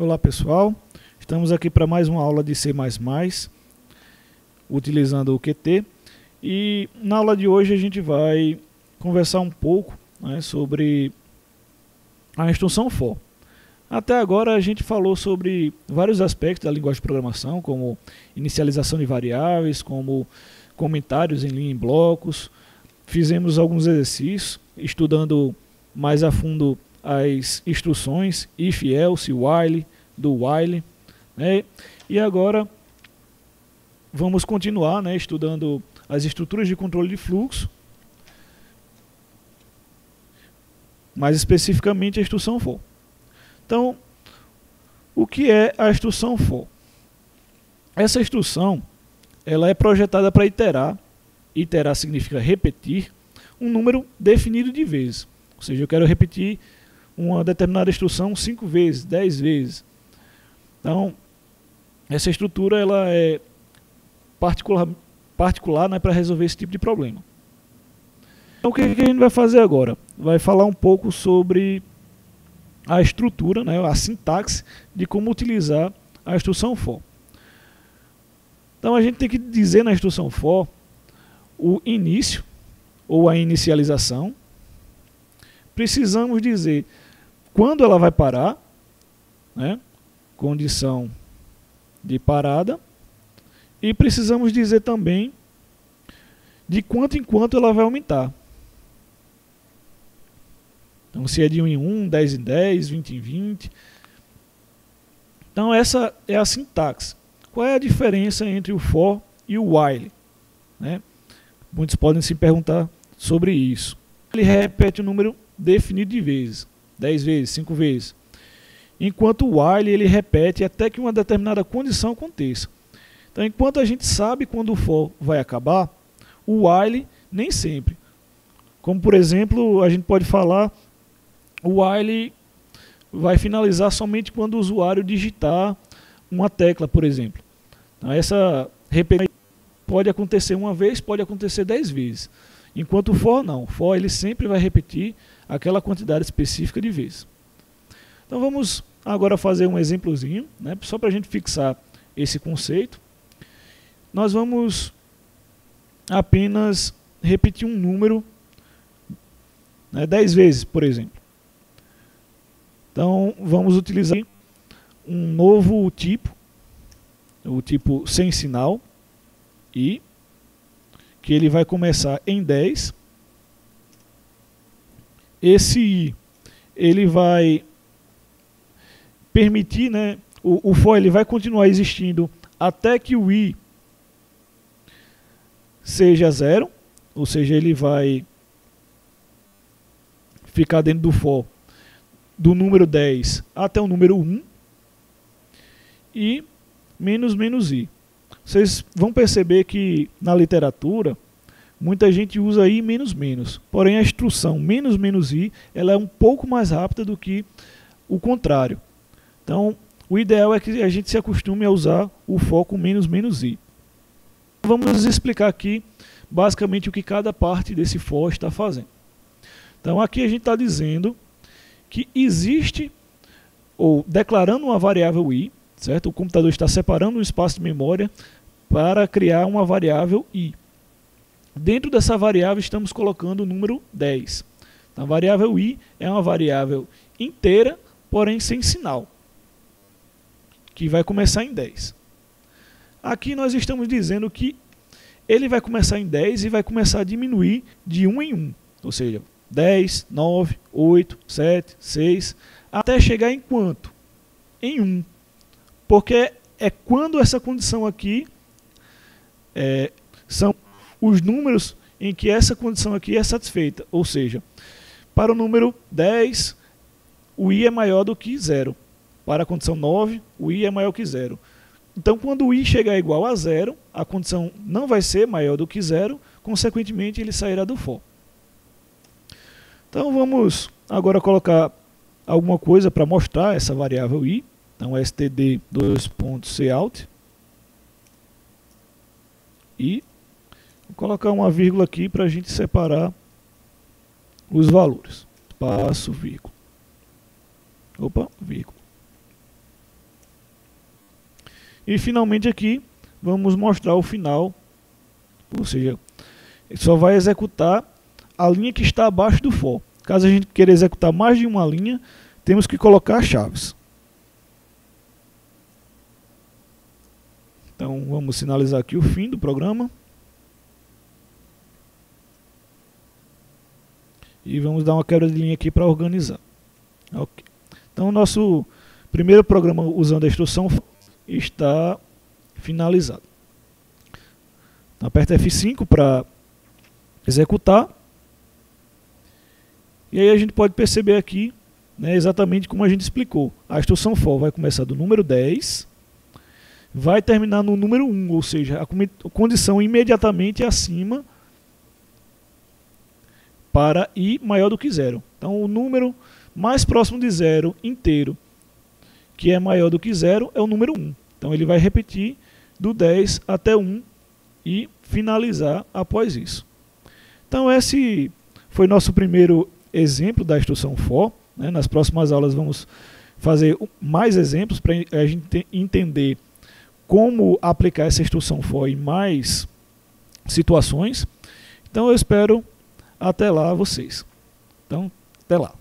Olá pessoal, estamos aqui para mais uma aula de C++, utilizando o Qt, e na aula de hoje a gente vai conversar um pouco, né, sobre a instrução for. Até agora a gente falou sobre vários aspectos da linguagem de programação, como inicialização de variáveis, como comentários em linha em blocos. Fizemos alguns exercícios, estudando mais a fundo as instruções if, else, while, do while, né? E agora vamos continuar, né, estudando as estruturas de controle de fluxo, mais especificamente a instrução for. Então, o que é a instrução for? Essa instrução ela é projetada para iterar. Iterar significa repetir um número definido de vezes. Ou seja, eu quero repetir uma determinada instrução 5 vezes, 10 vezes. Então, essa estrutura ela é particular, né, para resolver esse tipo de problema. Então, o que a gente vai fazer agora? Vai falar um pouco sobre a estrutura, né, a sintaxe de como utilizar a instrução for. Então, a gente tem que dizer na instrução for o início ou a inicialização. Precisamos dizer quando ela vai parar, né? Condição de parada, e precisamos dizer também de quanto em quanto ela vai aumentar. Então, se é de 1 em 1, 10 em 10, 20 em 20. Então, essa é a sintaxe. Qual é a diferença entre o for e o while, né? Muitos podem se perguntar sobre isso. Ele repete o número definido de vezes, 10 vezes, 5 vezes. Enquanto o while ele repete até que uma determinada condição aconteça. Então, enquanto a gente sabe quando o for vai acabar, o while nem sempre. Como, por exemplo, a gente pode falar, o while vai finalizar somente quando o usuário digitar uma tecla, por exemplo. Então, essa repetição pode acontecer uma vez, pode acontecer 10 vezes. Enquanto o for não. O for ele sempre vai repetir aquela quantidade específica de vezes. Então vamos agora fazer um exemplozinho, né, só para a gente fixar esse conceito. Nós vamos apenas repetir um número, né, 10 vezes, por exemplo. Então vamos utilizar um novo tipo, o tipo sem sinal, i, que ele vai começar em 10. Esse i, ele vai permitir, né, o for ele vai continuar existindo até que o i seja 0, ou seja, ele vai ficar dentro do for do número 10 até o número 1, e menos i. Vocês vão perceber que na literatura muita gente usa i menos menos, porém a instrução menos i ela é um pouco mais rápida do que o contrário. Então o ideal é que a gente se acostume a usar o for com menos i. Vamos explicar aqui basicamente o que cada parte desse for está fazendo. Então aqui a gente está dizendo que existe, ou declarando uma variável i, certo? O computador está separando um espaço de memória para criar uma variável i. Dentro dessa variável estamos colocando o número 10. Então, a variável i é uma variável inteira, porém sem sinal, que vai começar em 10. Aqui nós estamos dizendo que ele vai começar em 10 e vai começar a diminuir de 1 em 1. Ou seja, 10, 9, 8, 7, 6, até chegar em quanto? Em 1. Porque é quando essa condição aqui são os números em que essa condição aqui é satisfeita. Ou seja, para o número 10, o i é maior do que 0. Para a condição 9, o i é maior que 0. Então, quando o i chegar igual a 0, a condição não vai ser maior do que 0, consequentemente ele sairá do for. Então, vamos agora colocar alguma coisa para mostrar essa variável i. Então, std::cout e vou colocar uma vírgula aqui para a gente separar os valores. Espaço, vírgula. Opa, vírgula. E finalmente aqui vamos mostrar o final, ou seja, só vai executar a linha que está abaixo do for. Caso a gente queira executar mais de uma linha, temos que colocar chaves. Então vamos sinalizar aqui o fim do programa. E vamos dar uma quebra de linha aqui para organizar. Okay. Então o nosso primeiro programa usando a instrução for está finalizado. Então, aperta F5 para executar. E aí a gente pode perceber aqui, né, exatamente como a gente explicou. A instrução for vai começar do número 10, vai terminar no número 1, ou seja, a condição imediatamente acima para i maior do que 0. Então o número mais próximo de 0 inteiro, que é maior do que 0, é o número 1. Então ele vai repetir do 10 até 1 e finalizar após isso. Então esse foi nosso primeiro exemplo da instrução for. Né? Nas próximas aulas vamos fazer mais exemplos para a gente entender como aplicar essa instrução for em mais situações. Então eu espero até lá vocês. Então, até lá.